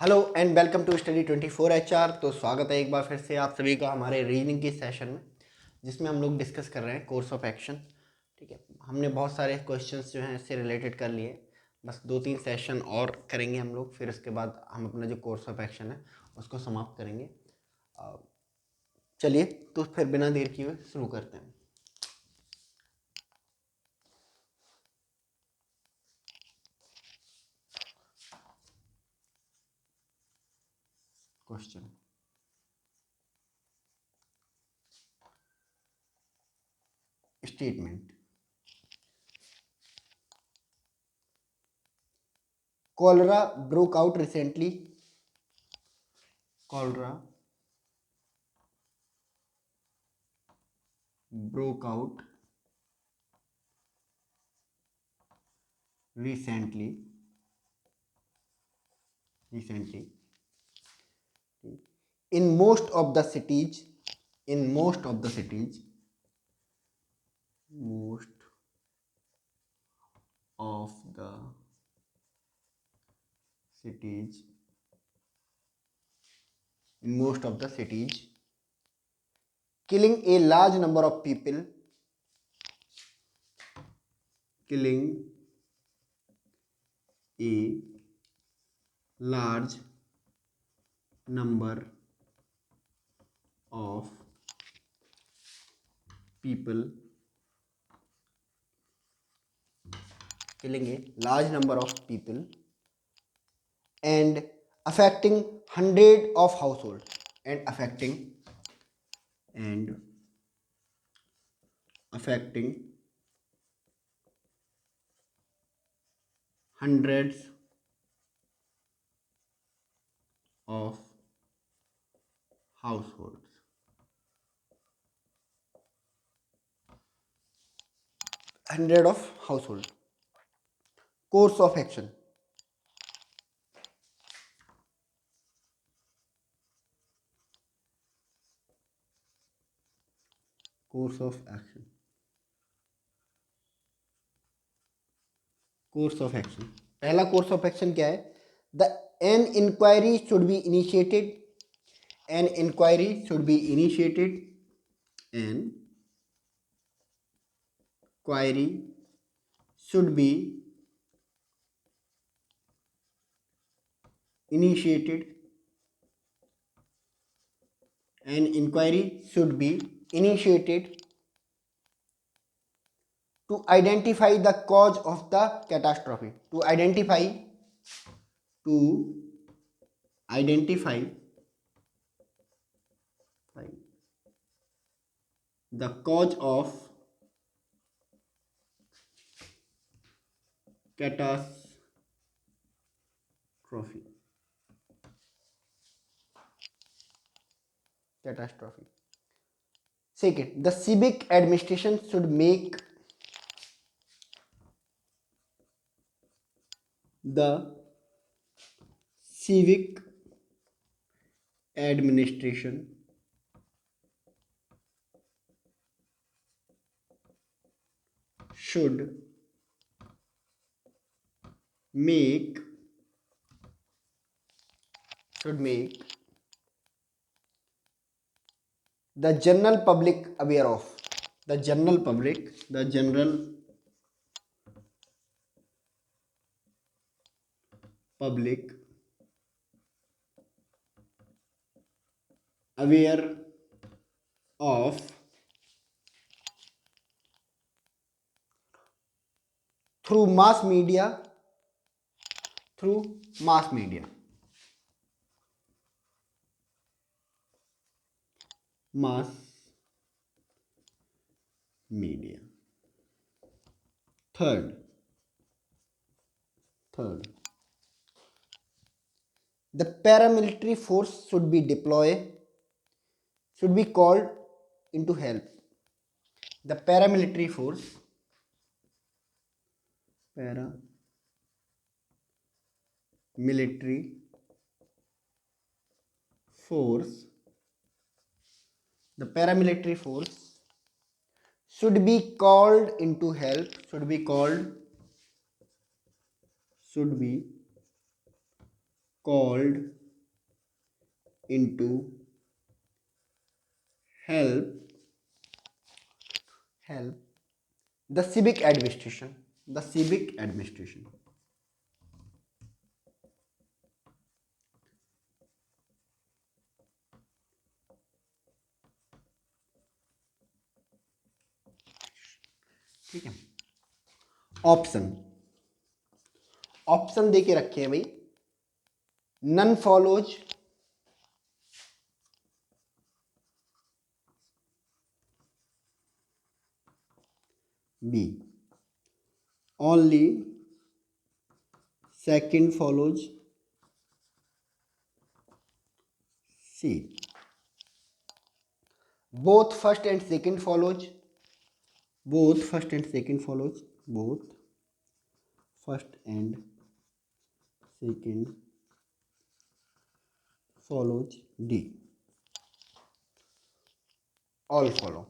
Hello and welcome to study 24 HR। तो स्वागत है एक बार फिर से आप सभी का हमारे रीजनिंग की सेशन में, जिसमें हम लोग डिस्कस कर रहे हैं कोर्स ऑफ एक्शन। ठीक है, हमने बहुत सारे क्वेश्चंस जो हैं इससे रिलेटेड कर लिए। बस 2-3 सेशन और करेंगे हम लोग, फिर उसके बाद हम अपना जो कोर्स ऑफ एक्शन है उसको समाप्त करेंगे। अ, चलिए तो फिर बिना देर किए शुरू करते हैं। Question statement: cholera broke out recently. Cholera broke out recently in most of the cities. In most of the cities, most of the cities, in most of the cities, killing a large number of people, killing a large number of people, killing a large number of people and affecting hundred of households and affecting hundreds of households. Hundred of household. Course of action: course of action course of action पहला course of action क्या है? The an inquiry should be initiated an inquiry should be initiated an inquiry should be initiated an inquiry should be initiated to identify the cause of the catastrophe. To identify the cause of catastrophe. Second, the civic administration should make the civic administration should make the general public aware of the general public aware of through mass media mass media. Third, the paramilitary force should be called into help. The paramilitary force the paramilitary force should be called into help should be called into help the civic administration, ठीक है। Option option दे के रखे हैं भाई, none follows, B only second follows, C both first and second follows, both first and second follows, both first and second follows, D all follow,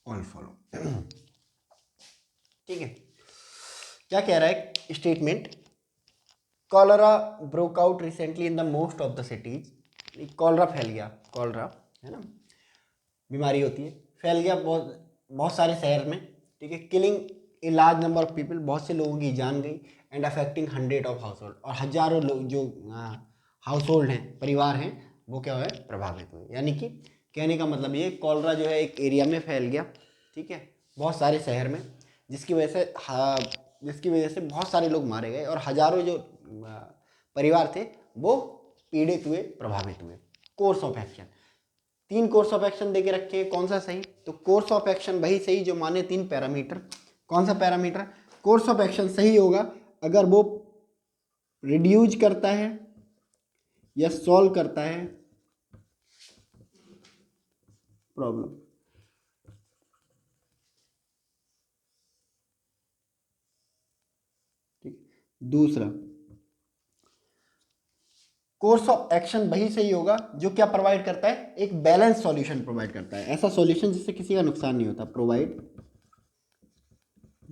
all follow। ठीक है, क्या कह रहा है statement, cholera broke out recently in the most of the cities, cholera फैल गया, cholera है ना, बीमारी होती है, फैल गया बहुत सारे शहर में, ठीक है, killing A large number of people, बहुत से लोगों की जान गई, and affecting 100 of house hold, और हजारों लोग जो हाउस होल्ड हैं, परिवार हैं, वो क्या हुए, प्रभावित हुए। यानी कि कहने का मतलब ये, कॉलरा जो है एक एरिया में फैल गया, ठीक है, बहुत सारे शहर में, जिसकी वजह से बहुत सारे लोग मारे गए, और हजारों जो परिवार थे वो पीड़ित हुए, प्रभावित हुए। Course of action, 3 course of action देके रखे, कौन सा सही, तो कोर्स ऑफ एक्शन वही सही जो माने 3 पैरामीटर। कौन सा पैरामीटर, कोर्स ऑफ एक्शन सही होगा अगर वो रिड्यूज करता है या सॉल्व करता है प्रॉब्लम। ठीक, दूसरा कोर्स ऑफ एक्शन वही सही होगा जो क्या प्रोवाइड करता है, एक बैलेंस सॉल्यूशन प्रोवाइड करता है, ऐसा सॉल्यूशन जिससे किसी का नुकसान नहीं होता, provide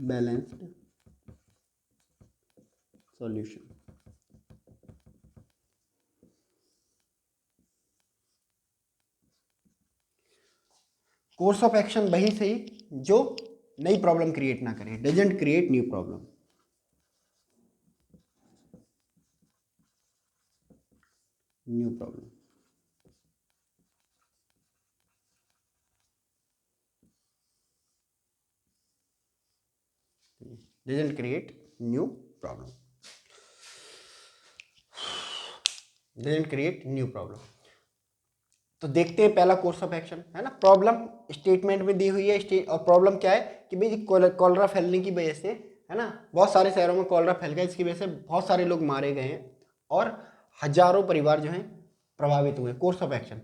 balanced solution. Course of action वही सही जो नई प्रॉब्लम क्रिएट ना करे, doesn't create new problem, doesn't create new problem, doesn't create new problem। तो देखते हैं पहला कोर्स ऑफ एक्शन है ना, प्रॉब्लम स्टेटमेंट में दी हुई है, और प्रॉब्लम क्या है कि भाई कॉलरा फैलने की वजह से है ना, बहुत सारे शहरों में कॉलरा फैल गया, इसकी वजह से बहुत सारे लोग मारे गए हैं और हजारों परिवार जो हैं प्रभावित हुए। Course of action,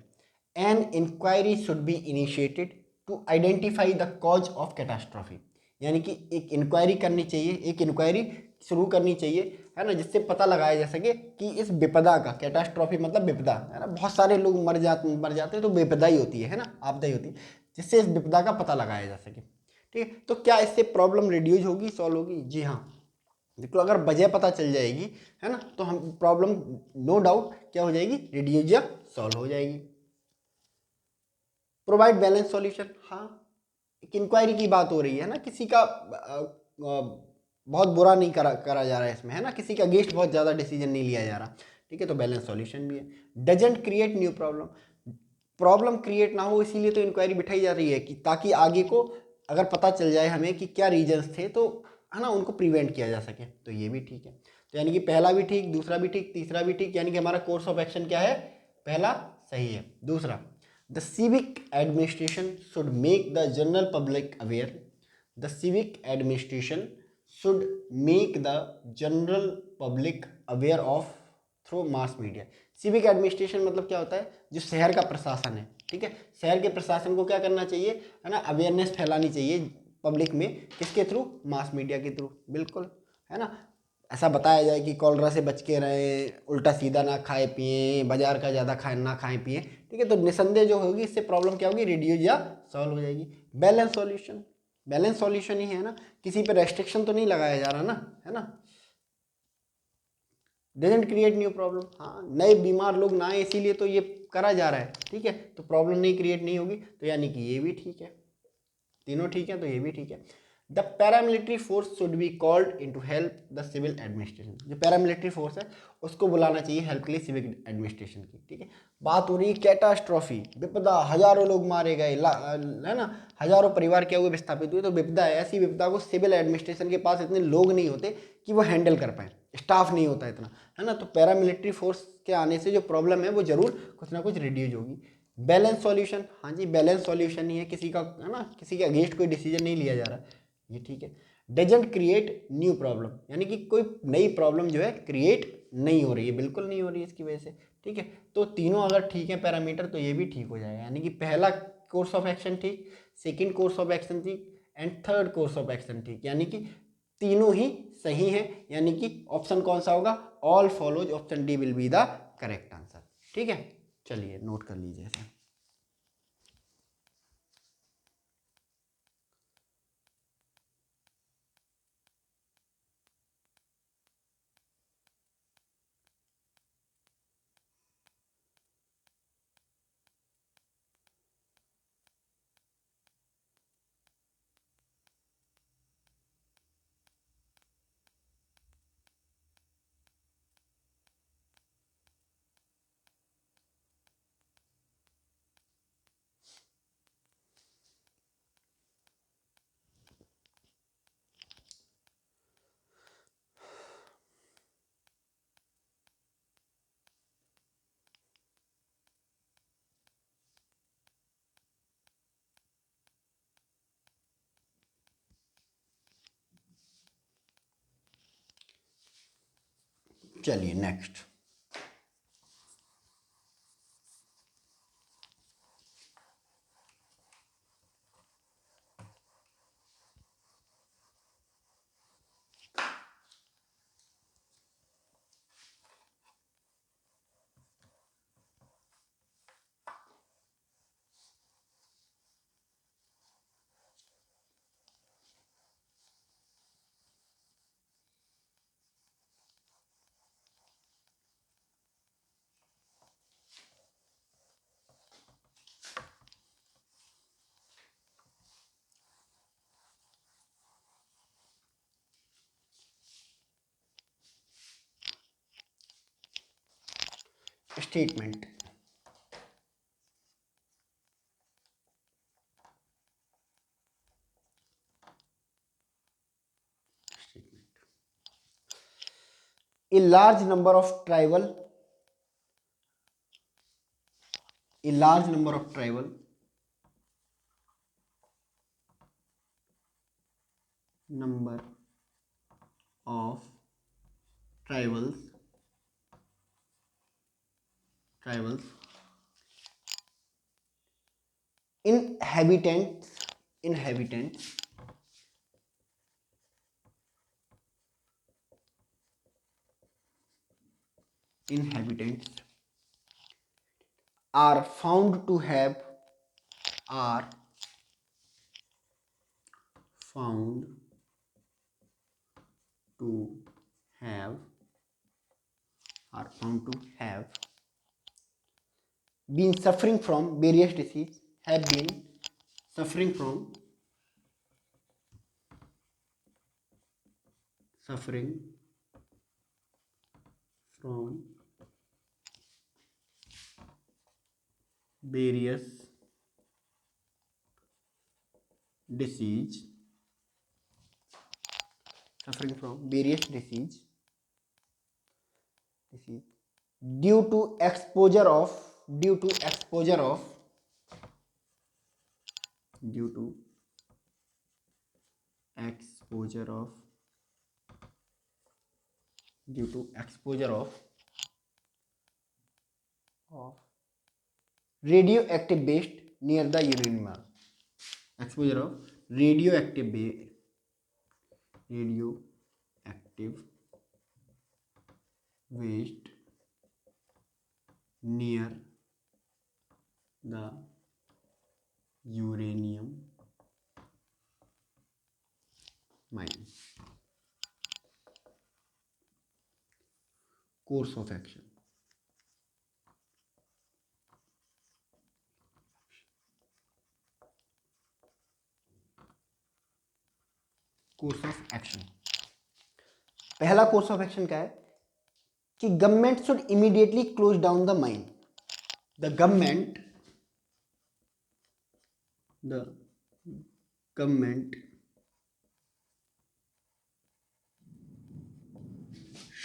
an inquiry should be initiated to identify the cause of catastrophe, यानी कि एक इंक्वायरी करनी चाहिए, एक इंक्वायरी शुरू करनी चाहिए है ना, जिससे पता लगाया जा सके कि इस विपदा का, कैटास्ट्रॉफी मतलब विपदा है ना, बहुत सारे लोग मर जाते हैं तो विपदा ही होती है ना, आपदा ही होती है, जिससे इस विपदा का पता लगाया जा सके। ठीक है, तो क्या इससे प्रॉब्लम रिड्यूस होगी, सॉल्व होगी? जी हाँ, देखो अगर वजह पता चल जाएगी है ना, तो हम प्रॉब्लम नो डाउट क्या हो जाएगी, रिड्यूस या सॉल्व हो जाएगी। प्रोवाइड बैलेंस सॉल्यूशन, हाँ एक इंक्वायरी की बात हो रही है ना, किसी का बहुत बुरा नहीं करा जा रहा है इसमें है ना, किसी का अगेंस्ट बहुत ज़्यादा डिसीजन नहीं लिया जा रहा, ठीक है, तो बैलेंस सॉल्यूशन भी है। Doesn't create new problem, problem create ना हो इसीलिए तो इंक्वायरी बिठाई जा रही है कि ताकि आगे को अगर पता चल जाए हमें कि क्या रीजंस थे तो है ना, उनको प्रिवेंट किया जा सके, तो ये भी ठीक है। तो यानी कि पहला भी ठीक, दूसरा भी ठीक, तीसरा भी ठीक, यानी कि हमारा कोर्स ऑफ एक्शन क्या है, पहला सही है। दूसरा, the civic administration should make the general public aware, the civic administration should make the general public aware of through mass media. Civic administration मतलब क्या होता है, जो शहर का प्रशासन है, ठीक है, शहर के प्रशासन को क्या करना चाहिए है ना, अवेयरनेस फैलानी चाहिए पब्लिक में, किसके थ्रू, मास मीडिया के थ्रू, बिल्कुल है ना, ऐसा बताया जाए कि कॉलरा से बच के रहें, उल्टा सीधा ना खाए पिए, बाजार का ज़्यादा खाए ना खाएं पिए, ठीक है, तो निसंदेह जो होगी इससे प्रॉब्लम क्या होगी, रिड्यूस या सॉल्व हो जाएगी। बैलेंस सॉल्यूशन, बैलेंस सॉल्यूशन ही है ना, किसी पे रेस्ट्रिक्शन तो नहीं लगाया जा रहा ना, है ना। डजंट क्रिएट न्यू प्रॉब्लम, हाँ नए बीमार लोग ना आए इसीलिए तो ये करा जा रहा है, ठीक है। तो प्रॉब्लम नहीं क्रिएट नहीं होगी, तो यानी कि ये भी ठीक है, तीनों ठीक है, तो ये भी ठीक है। The paramilitary force should be called in to help the civil administration, जो पैरामिलिट्री फोर्स है उसको बुलाना चाहिए हेल्प के लिए सिविल एडमिनिस्ट्रेशन की, ठीक है। बात हो रही है कैटास्ट्रॉफी, विपदा, हजारों लोग मारे गए, है ना, हजारों परिवार क्या हुए, विस्थापित हुए, तो विपदा है। ऐसी विपदा को सिविल एडमिनिस्ट्रेशन के पास इतने लोग नहीं होते कि वो हैंडल कर पाए, स्टाफ नहीं होता इतना, है ना। तो पैरामिलिट्री फोर्स के आने से जो प्रॉब्लम है वो जरूर कुछ ना कुछ रिड्यूज होगी। बैलेंस सॉल्यूशन, हाँ जी बैलेंस सॉल्यूशन ही है, किसी का, है ना, किसी के अगेंस्ट कोई डिसीजन नहीं लिया जा रहा, ये ठीक है। डजंट क्रिएट न्यू प्रॉब्लम, यानी कि कोई नई प्रॉब्लम जो है क्रिएट नहीं हो रही है, बिल्कुल नहीं हो रही है इसकी वजह से, ठीक है। तो तीनों अगर ठीक है पैरामीटर, तो ये भी ठीक हो जाएगा, यानी कि पहला कोर्स ऑफ एक्शन ठीक, सेकेंड कोर्स ऑफ एक्शन ठीक, and third course of action ठीक, यानी कि तीनों ही सही है, यानी कि ऑप्शन कौन सा होगा, all follows, option D will be the correct answer, ठीक है। चलिए नोट कर लीजिए इसे। चलिए next. Statement, a large number of tribal a large number of tribal number of tribals inhabitants inhabitants are found to have are found to have are found to have been suffering from various disease, have been suffering from various disease suffering from various disease due to exposure of due to exposure of due to exposure of due to exposure of radioactive waste near the urine mark, exposure of radioactive radioactive waste near the uranium mine. Course of action, course of action. पहला course of action क्या है कि government should immediately close down the mine. The government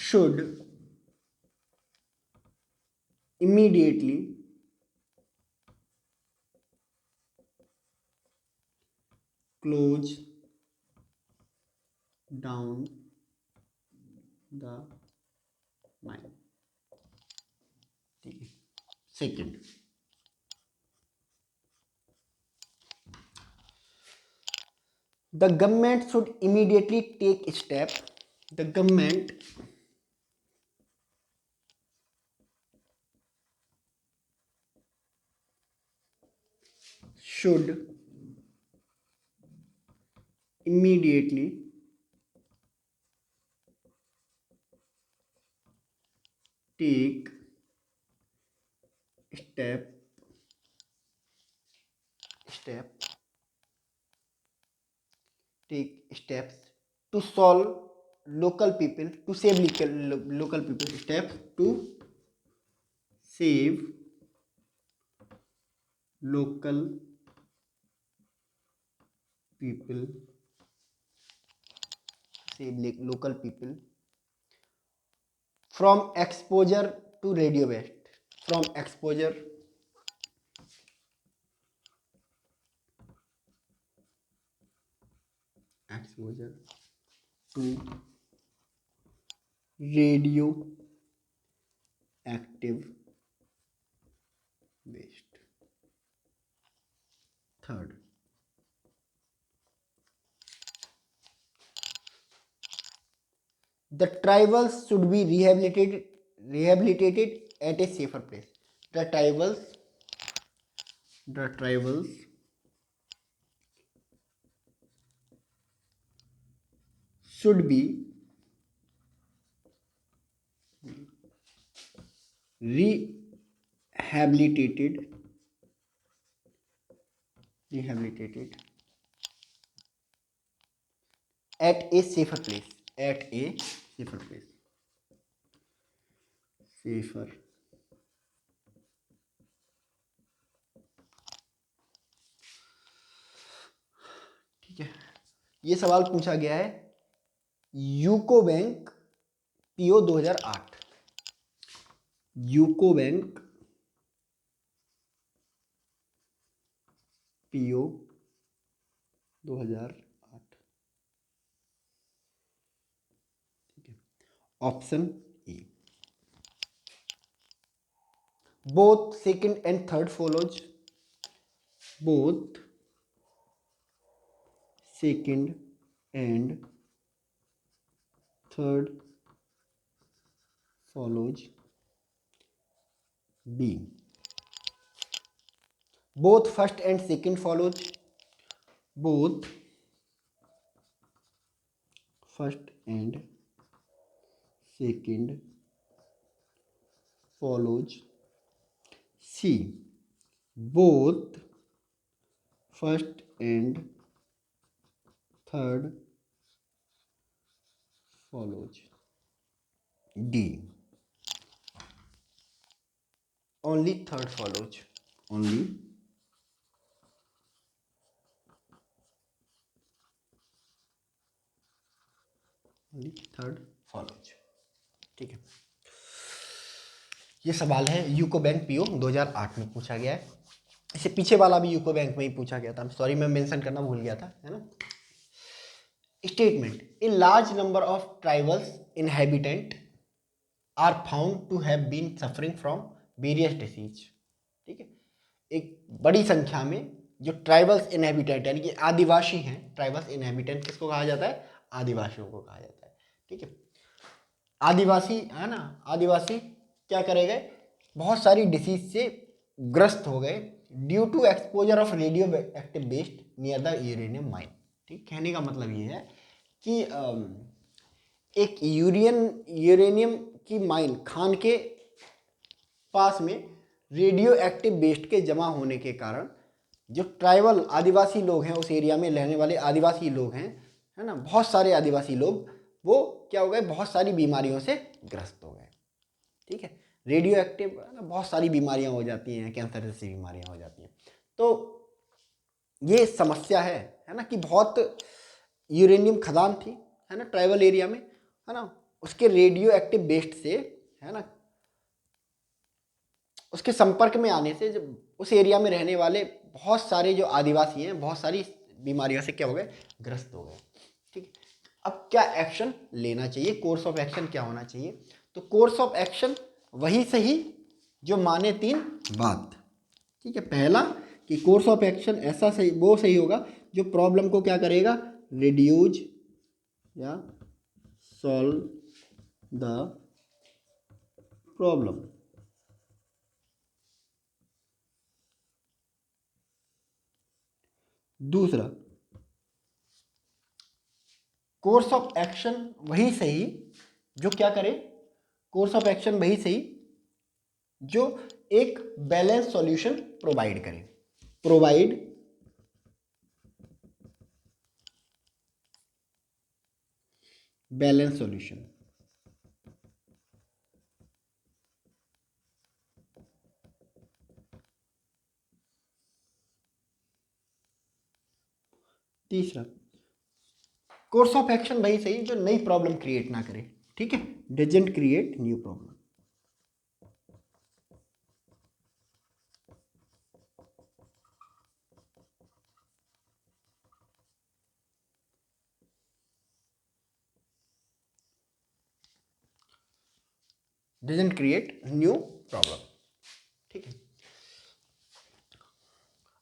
should immediately close down the mine। ठीक है। Second, the government should immediately take step, the government should immediately take steps to solve local people, to save local people, steps to save local people, from exposure to radio waste, from exposure to radioactive waste। Third, the tribals should be rehabilitated at a safer place। The tribals should be rehabilitated at a safer place, safer। ठीक है। ये सवाल पूछा गया है UCO bank PO 2008, UCO bank PO 2008। ठीक है। Option A, both second and third follows, both second and third follows। B, both first and second follows, both first and second follows। C, both first and third follows। D, only third follows, only third follows. ठीक है। ये सवाल है UCO bank PO 2008 में पूछा गया है। इससे पीछे वाला भी यूको बैंक में ही पूछा गया था, सॉरी मैं मेंशन करना भूल गया था, है ना। Statement, a large number of tribals inhabitant are found to have been suffering from various disease. ठीक है। एक बड़ी संख्या में जो ट्राइबल्स इनहेबिटेंट यानी कि आदिवासी हैं, ट्राइबल्स इनहेबिटेंट किसको कहा जाता है, आदिवासियों को कहा जाता है। ठीक है। आदिवासी है ना, आदिवासी क्या करे गए, बहुत सारी डिसीज से ग्रस्त हो गए due to exposure of radio active waste near the uranium mine. ठीक, कहने का मतलब ये है कि एक यूरेनियम की माइन खान के पास में रेडियो एक्टिव वेस्ट के जमा होने के कारण जो ट्राइबल आदिवासी लोग हैं, उस एरिया में रहने वाले आदिवासी लोग हैं, है ना, बहुत सारे आदिवासी लोग, वो क्या हो गए, बहुत सारी बीमारियों से ग्रस्त हो गए। ठीक है, रेडियो एक्टिव बहुत सारी बीमारियां हो जाती हैं, कैंसर जैसी बीमारियां हो जाती हैं। तो ये समस्या है ना, कि बहुत यूरेनियम खदान थी, है ना, ट्राइबल एरिया में, है ना, उसके रेडियो एक्टिव वेस्ट से, है ना, उसके संपर्क में आने से जब उस एरिया में रहने वाले बहुत सारे जो आदिवासी हैं, बहुत सारी बीमारियों से क्या हो गए, ग्रस्त हो गए। ठीक, अब क्या एक्शन लेना चाहिए, कोर्स ऑफ एक्शन क्या होना चाहिए? तो कोर्स ऑफ एक्शन वही सही जो माने 3 बात। ठीक है, पहला कि कोर्स ऑफ एक्शन ऐसा सही, वो सही होगा जो प्रॉब्लम को क्या करेगा, रिड्यूज या सॉल्व द प्रॉब्लम। दूसरा, कोर्स ऑफ एक्शन वही सही जो क्या करे, कोर्स ऑफ एक्शन वही सही जो एक बैलेंस सॉल्यूशन प्रोवाइड करे, प्रोवाइड बैलेंस सॉल्यूशन। तीसरा, कोर्स ऑफ एक्शन वही सही जो नई प्रॉब्लम क्रिएट ना करे। ठीक है, doesn't create new problem. Doesn't create new problem. ठीक है,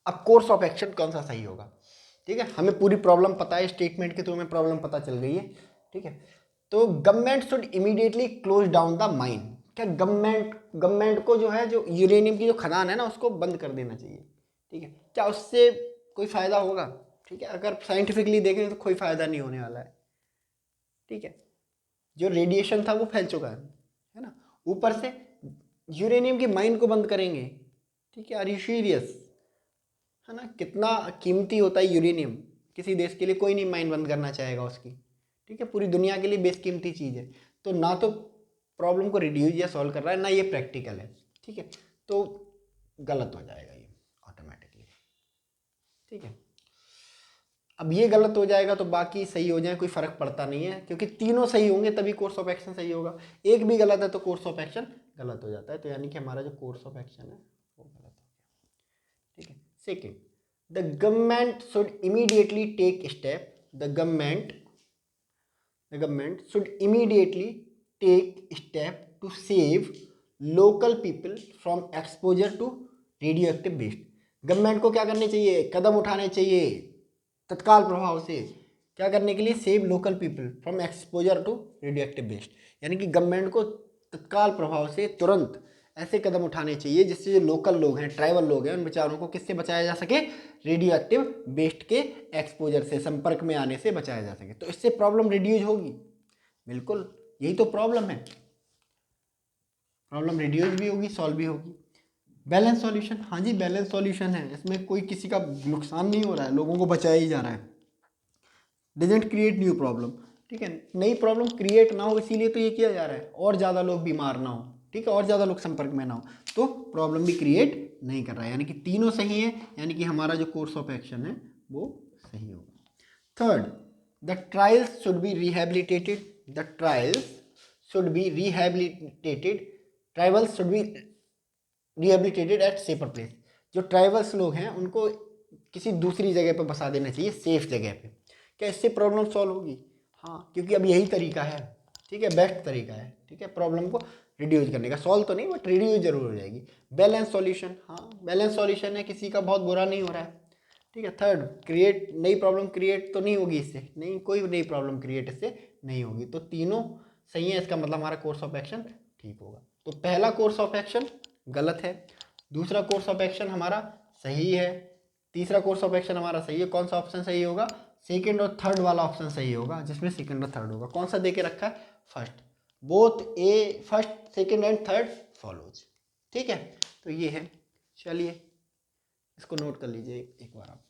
अब कोर्स ऑफ एक्शन कौन सा सही होगा? ठीक है, हमें पूरी प्रॉब्लम पता है, स्टेटमेंट के थ्रू हमें प्रॉब्लम पता चल गई है। ठीक है, तो government should immediately close down the mine. क्या गवर्नमेंट को जो है, जो यूरेनियम की जो खदान है ना, उसको बंद कर देना चाहिए। ठीक है, क्या उससे कोई फायदा होगा? ठीक है, अगर साइंटिफिकली देखें तो कोई फायदा नहीं होने वाला है। ठीक है, जो रेडिएशन था वो फैल चुका है ना, ऊपर से यूरेनियम की माइन को बंद करेंगे। ठीक है, आर यू सीरियस? है ना, कितना कीमती होता है यूरेनियम, किसी देश के लिए कोई नहीं माइन बंद करना चाहेगा उसकी। ठीक है, पूरी दुनिया के लिए बेशकीमती चीज़ है। तो ना तो प्रॉब्लम को रिड्यूस या सॉल्व कर रहा है, ना ये प्रैक्टिकल है। ठीक है, तो गलत हो जाएगा ये ऑटोमेटिकली। ठीक है, अब ये गलत हो जाएगा तो बाकी सही हो जाए, कोई फर्क पड़ता नहीं है, क्योंकि तीनों सही होंगे तभी कोर्स ऑफ एक्शन सही होगा। एक भी गलत है तो कोर्स ऑफ एक्शन गलत हो जाता है, तो यानी कि हमारा जो कोर्स ऑफ एक्शन है वो गलत हो गया। ठीक है, second, the government should immediately take step, द government should immediately take step to save local people from exposure to radioactive waste। Government को क्या करने चाहिए, कदम उठाने चाहिए तत्काल प्रभाव से, क्या करने के लिए, save local people from exposure to radioactive waste. यानी कि गवर्नमेंट को तत्काल प्रभाव से तुरंत ऐसे कदम उठाने चाहिए जिससे जो लोकल लोग हैं, ट्राइबल लोग हैं, उन बेचारों को किससे बचाया जा सके, रेडियो एक्टिव वेस्ट के एक्सपोजर से, संपर्क में आने से बचाया जा सके। तो इससे प्रॉब्लम रिड्यूज होगी, बिल्कुल यही तो प्रॉब्लम है, प्रॉब्लम रिड्यूज भी होगी, सॉल्व भी होगी। बैलेंस सॉल्यूशन, हाँ जी बैलेंस सॉल्यूशन है, इसमें कोई किसी का नुकसान नहीं हो रहा है, लोगों को बचाया ही जा रहा है। Doesn't create new problem. ठीक है, नई प्रॉब्लम क्रिएट ना हो इसीलिए तो ये किया जा रहा है, और ज़्यादा लोग बीमार ना हो। ठीक है, और ज़्यादा लोग संपर्क में ना हो, तो प्रॉब्लम भी क्रिएट नहीं कर रहा है, यानी कि तीनों सही है, यानी कि हमारा जो कोर्स ऑफ एक्शन है वो सही होगा। Third, the trials should be rehabilitated, the trials should be rehabilitated, tribals should be rehabilitated at safer place. जो ट्राइबल्स लोग हैं उनको किसी दूसरी जगह पर बसा देना चाहिए, सेफ जगह पे। क्या इससे प्रॉब्लम सॉल्व होगी? हाँ, क्योंकि अब यही तरीका है। ठीक है, बेस्ट तरीका है। ठीक है, प्रॉब्लम को रिड्यूस करने का, सॉल्व तो नहीं बट रिड्यूस जरूर हो जाएगी। बैलेंस सॉल्यूशन, हाँ बैलेंस सॉल्यूशन है, किसी का बहुत बुरा नहीं हो रहा है। ठीक है, थर्ड, क्रिएट नई प्रॉब्लम क्रिएट तो नहीं होगी इससे, नहीं कोई नई प्रॉब्लम क्रिएट इससे नहीं होगी, तो तीनों सही है, इसका मतलब हमारा कोर्स ऑफ एक्शन ठीक होगा। तो पहला कोर्स ऑफ एक्शन गलत है, दूसरा कोर्स ऑफ एक्शन हमारा सही है, तीसरा कोर्स ऑफ एक्शन हमारा सही है। कौन सा ऑप्शन सही होगा? सेकेंड और थर्ड वाला ऑप्शन सही होगा, जिसमें सेकेंड और थर्ड होगा। कौन सा दे के रखा है? First. Both A first second and third follows. ठीक है, तो ये है। चलिए इसको नोट कर लीजिए एक बार आप।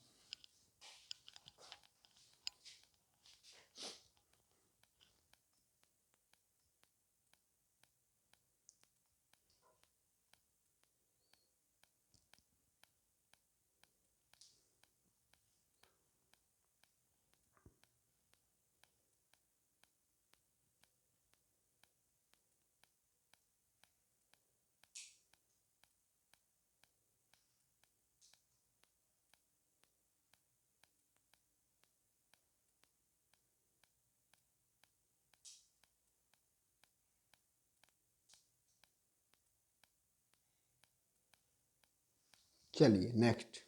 चलिए नेक्स्ट।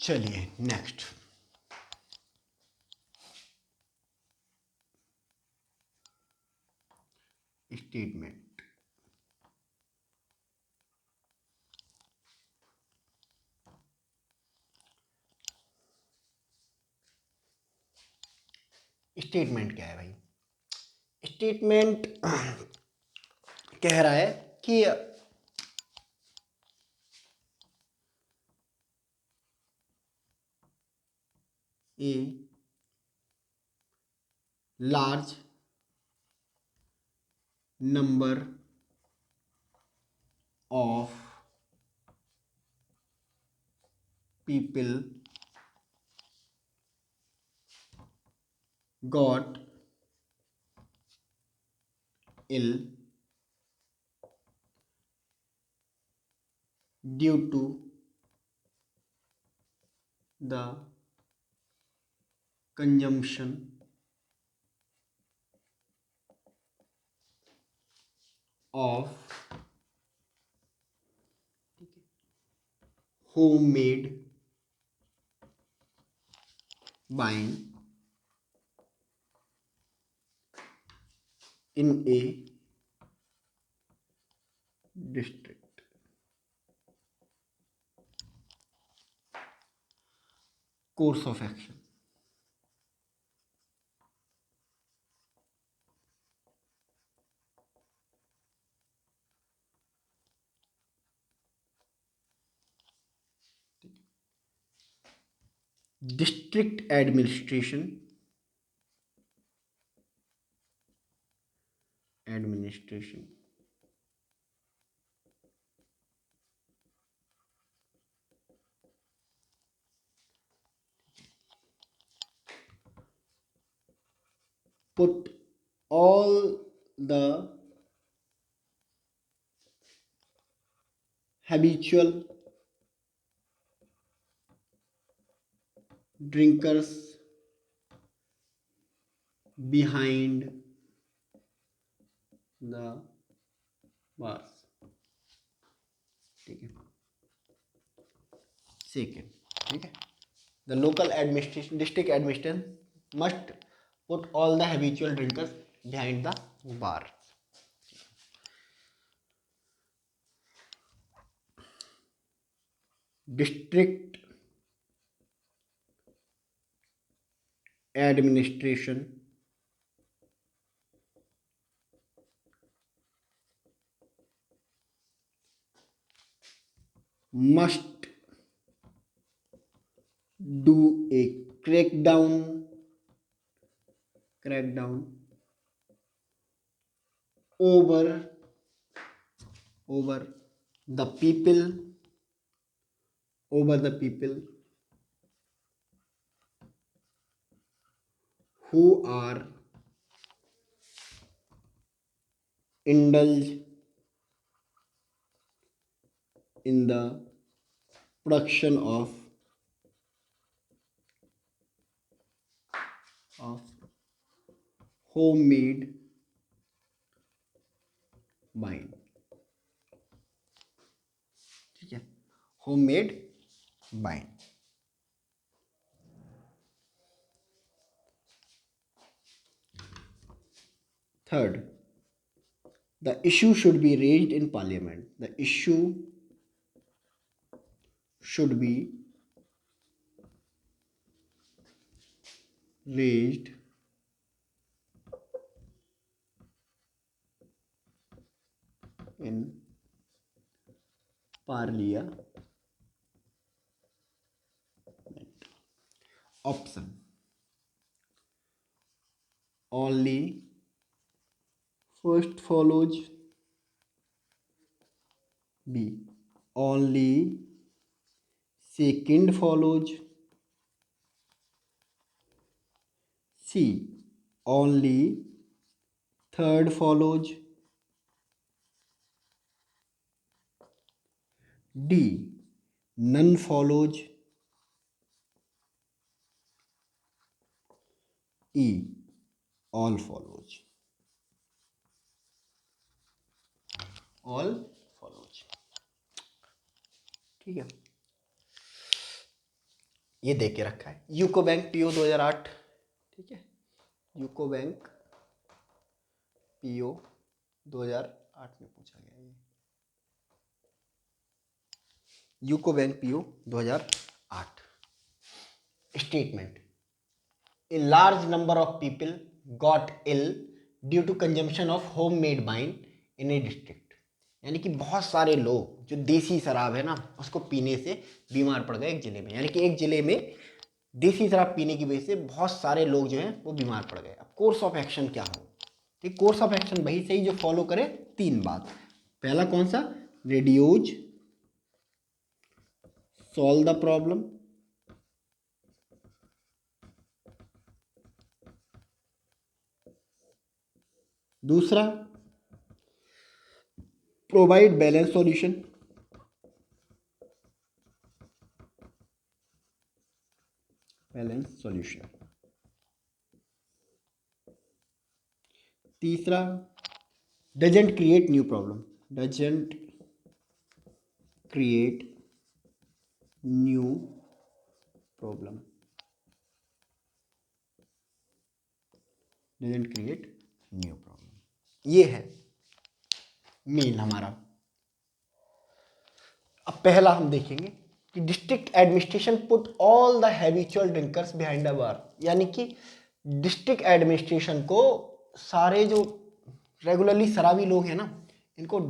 चलिए नेक्स्ट। स्टेटमेंट। स्टेटमेंट क्या है भाई? स्टेटमेंट कह रहा है कि ए large number of people got ill due to the consumption of homemade wine in a district. Course of action. District administration put all the habitual drinkers behind the bars. ठीक है, second. ठीक है, the local administration district administration must put all the habitual drinkers behind the bar. District administration must do a crackdown over the people who are indulge in the production of homemade wine, ठीक है, homemade wine. Third, the issue should be raised in parliament. The issue should be raised in parliament. Option: only first follows. B, only second follows. C, only third follows. D, none follows. E, all follows. All follows. ठीक है, ये दे के रखा है UCO bank PO 2008, ठीक है, UCO bank PO 2008 में पूछा गया है। UCO bank PO 2008 statement: a large number of people got ill due to consumption of home made wine in a district. यानी कि बहुत सारे लोग जो देसी शराब है ना उसको पीने से बीमार पड़ गए एक ज़िले में। यानी कि एक ज़िले में देसी शराब पीने की वजह से बहुत सारे लोग जो हैं वो बीमार पड़ गए। अब कोर्स ऑफ एक्शन क्या हो? ठीक, कोर्स ऑफ एक्शन वही सही जो फॉलो करे 3 बात। पहला कौन सा? Reduce solve the problem. दूसरा, provide balance solution. Balance solution. तीसरा, doesn't create new problem. Doesn't create new problem. Doesn't create new problem. ये है मेन हमारा। अब पहला हम देखेंगे कि district administration put all the habitual drinkers behind the bar. यानी कि डिस्ट्रिक्ट एडमिनिस्ट्रेशन को सारे जो रेगुलरली शराबी लोग हैं ना इनको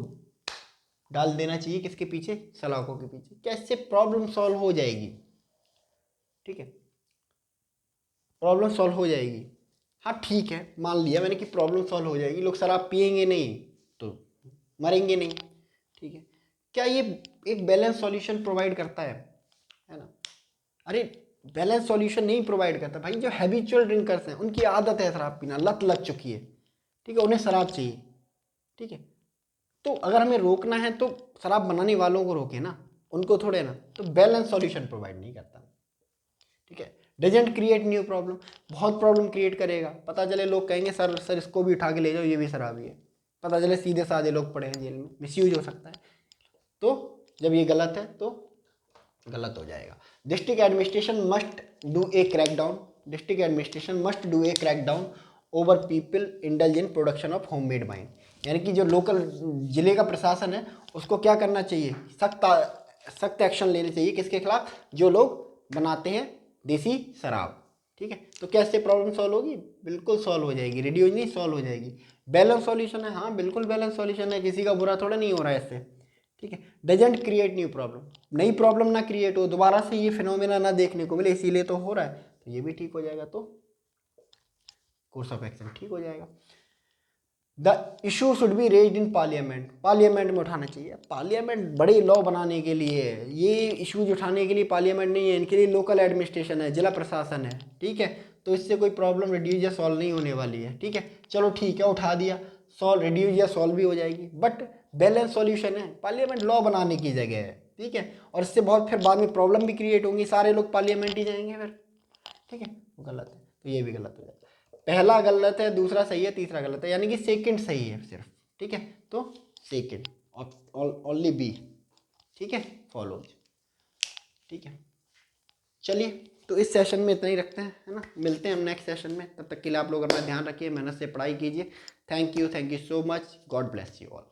डाल देना चाहिए किसके पीछे? सलाखों के पीछे। कैसे प्रॉब्लम सॉल्व हो जाएगी? ठीक है, प्रॉब्लम सॉल्व हो जाएगी। हाँ ठीक है, मान लिया मैंने कि प्रॉब्लम सॉल्व हो जाएगी, लोग शराब पिएंगे नहीं तो मरेंगे नहीं। ठीक है, क्या ये एक बैलेंस सॉल्यूशन प्रोवाइड करता है ना? अरे बैलेंस सॉल्यूशन नहीं प्रोवाइड करता भाई। जो हैबिचुअल ड्रिंकर्स हैं उनकी आदत है शराब पीना, लत लग चुकी है, ठीक है, उन्हें शराब चाहिए। ठीक है, तो अगर हमें रोकना है तो शराब बनाने वालों को रोके ना, उनको थोड़े ना। तो बैलेंस सॉल्यूशन प्रोवाइड नहीं करता। ठीक है, डजंट क्रिएट न्यू प्रॉब्लम। बहुत प्रॉब्लम क्रिएट करेगा। पता चले लोग कहेंगे सर सर इसको भी उठा के ले जाओ, ये भी शराबी है। पता चले सीधे साधे लोग पड़े हैं जेल में, मिसयूज हो सकता है। तो जब ये गलत है तो गलत हो जाएगा। District administration must do a crackdown. District administration must do a crackdown over people indulge in production of homemade wine. यानी कि जो लोकल जिले का प्रशासन है उसको क्या करना चाहिए? सख्त एक्शन लेने चाहिए। किसके खिलाफ? जो लोग बनाते हैं देसी शराब। ठीक है, तो कैसे प्रॉब्लम सॉल्व होगी? बिल्कुल सॉल्व हो जाएगी। रेडियो नहीं सॉल्व हो जाएगी। बैलेंस सॉल्यूशन है, हाँ बिल्कुल बैलेंस सॉल्यूशन है, किसी का बुरा थोड़ा नहीं हो रहा है इससे। ठीक है, डजंट क्रिएट न्यू प्रॉब्लम। नई प्रॉब्लम ना क्रिएट हो, दोबारा से ये फिनोमेना ना देखने को मिले, इसीलिए तो हो रहा है। तो ये भी ठीक हो जाएगा, तो कोर्स ऑफ एक्शन ठीक हो जाएगा। The issue should be raised in parliament. Parliament में उठाना चाहिए। पार्लियामेंट बड़े लॉ बनाने के लिए है, ये इशूज उठाने के लिए पार्लियामेंट नहीं है। इनके लिए लोकल एडमिनिस्ट्रेशन है, जिला प्रशासन है। ठीक है, तो इससे कोई प्रॉब्लम रिड्यूस या सॉल्व नहीं होने वाली है। ठीक है, चलो ठीक है, उठा दिया, सॉल्व रिड्यूस या सॉल्व भी हो जाएगी, बट बैलेंस सॉल्यूशन है, पार्लियामेंट लॉ बनाने की जगह है। ठीक है, और इससे बहुत फिर बाद में प्रॉब्लम भी क्रिएट होंगी, सारे लोग पार्लियामेंट ही जाएंगे फिर। ठीक है, गलत है, तो ये भी गलत हो जाता है। पहला गलत है, दूसरा सही है, तीसरा गलत है, यानी कि सेकंड सही है सिर्फ। ठीक है, तो सेकंड ओनली बी। ठीक है, फॉलोज। ठीक है, चलिए तो इस सेशन में इतना ही रखते हैं, है ना। मिलते हैं हम नेक्स्ट सेशन में, तब तक के लिए आप लोग अपना ध्यान रखिए, मेहनत से पढ़ाई कीजिए। Thank you so much, God bless you all.